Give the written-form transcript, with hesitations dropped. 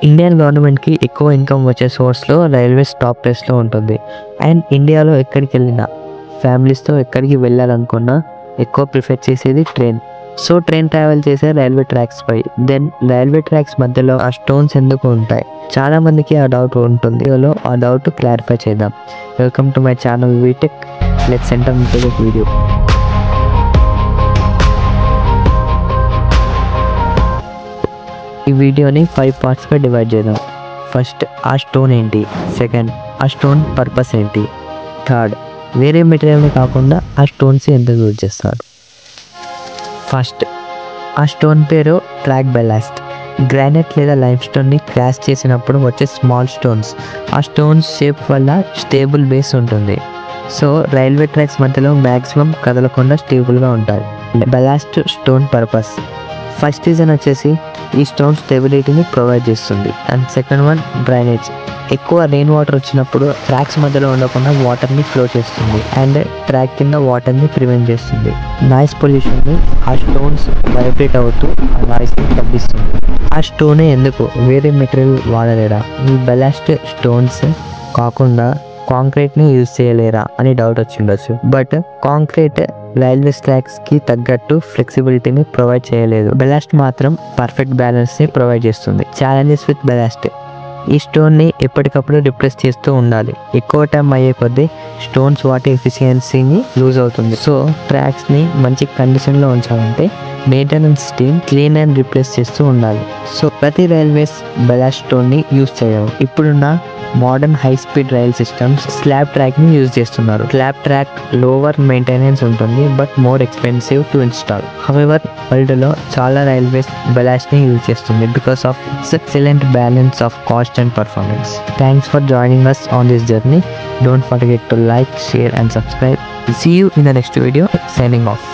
Indian గవర్నమెంట్కి ఎక్కువ income వచ్చే సోర్స్లో రైల్వేస్ టాప్ ప్లేస్లో ఉంటుంది. అండ్ ఇండియాలో ఎక్కడికి వెళ్ళినా ఫ్యామిలీస్తో ఎక్కడికి వెళ్ళాలనుకున్నా ఎక్కువ ప్రిఫర్ చేసేది ట్రైన్. సో ట్రైన్ ట్రావెల్ చేసే రైల్వే ట్రాక్స్ పై. దెన్ రైల్వే ట్రాక్స్ మధ్యలో ఆ స్టోన్స్ ఎందుకు ఉంటాయి? చాలా మందికి ఆ డౌట్ ఉంటుంది. ఆ డౌట్ క్లారిఫై చేద్దాం. Welcome to my channel VTEC. Let's enter into the video. ఈ వీడియోని 5 పార్ట్స్గా డివైడ్ చేద్దాం. ఫస్ట్, ఆ స్టోన్ ఏంటి? సెకండ్, ఆ స్టోన్ పర్పస్ ఏంటి? థర్డ్, వేరే మెటీరియల్ని కాకుండా ఆ స్టోన్స్ ఎందుకు యూజ్ చేస్తారు? ఫస్ట్, ఆ స్టోన్ పేరు ట్రాక్ బెలాస్ట్. గ్రానైట్ లేదా లైమ్ స్టోన్ని క్రాష్ చేసినప్పుడు వచ్చే స్మాల్ స్టోన్స్. ఆ స్టోన్స్ షేప్ వల్ల స్టేబుల్ బేస్ ఉంటుంది. సో రైల్వే ట్రాక్స్ మధ్యలో మ్యాక్సిమం కదలకుండా స్టేబుల్గా ఉంటాయి. బెలాస్ట్ స్టోన్ పర్పస్. ఫస్ట్ రీజన్ వచ్చేసి ఈ స్టోన్ స్టెబిలిటీని ప్రొవైడ్ చేస్తుంది. And second one, drainage. ఎక్కువ రెయిన్ వాటర్ వచ్చినప్పుడు ట్రాక్స్ మధ్యలో ఉండకుండా వాటర్ని ఫ్లో చేస్తుంది అండ్ ట్రాక్ కింద వాటర్ని ప్రివెంట్ చేస్తుంది. నాయిస్ పొల్యూషన్ని ఆ స్టోన్స్ వైబ్రేట్ అవుతూ ఆ నాయిస్ని తగ్గిస్తుంది. ఆ స్టోనే ఎందుకు వేరే మెటీరియల్ వాడలేరా? ఈ బెలాస్ట్ స్టోన్స్ కాకుండా కాంక్రీట్ని యూజ్ చేయలేరా అని డౌట్ వచ్చిండొచ్చు. బట్ కాంక్రీట్ రైల్వే ట్రాక్స్కి తగ్గట్టు ఫ్లెక్సిబిలిటీని ప్రొవైడ్ చేయలేదు. బెలాస్ట్ మాత్రం పర్ఫెక్ట్ బ్యాలెన్స్ని ప్రొవైడ్ చేస్తుంది. Challenges with బెలాస్ట్. ఈ స్టోన్ని ఎప్పటికప్పుడు రిప్లేస్ చేస్తూ ఉండాలి. ఎక్కువ టైం అయ్యే కొద్దీ స్టోన్స్ వాటి ఎఫిషియన్సీని లూజ్ అవుతుంది. సో ట్రాక్స్ని మంచి కండిషన్లో ఉంచాలంటే maintenance team clean and replace చేస్తూ ఉండాలి. సో ప్రతి రైల్వేస్ బెలాస్ట్ స్టోన్ని యూజ్ చేయవు. ఇప్పుడున్న modern high speed rail systems slab ట్రాక్ని యూజ్ చేస్తున్నారు. స్లాబ్ ట్రాక్ లోవర్ మెయింటెనెన్స్ ఉంటుంది but more expensive to install. However వరల్డ్లో చాలా రైల్వేస్ బెలాస్ట్ని యూజ్ చేస్తుంది because of its excellent balance of cost and performance. Thanks for joining us on this journey. Don't forget to like, share and subscribe. See you in the next video. Signing off.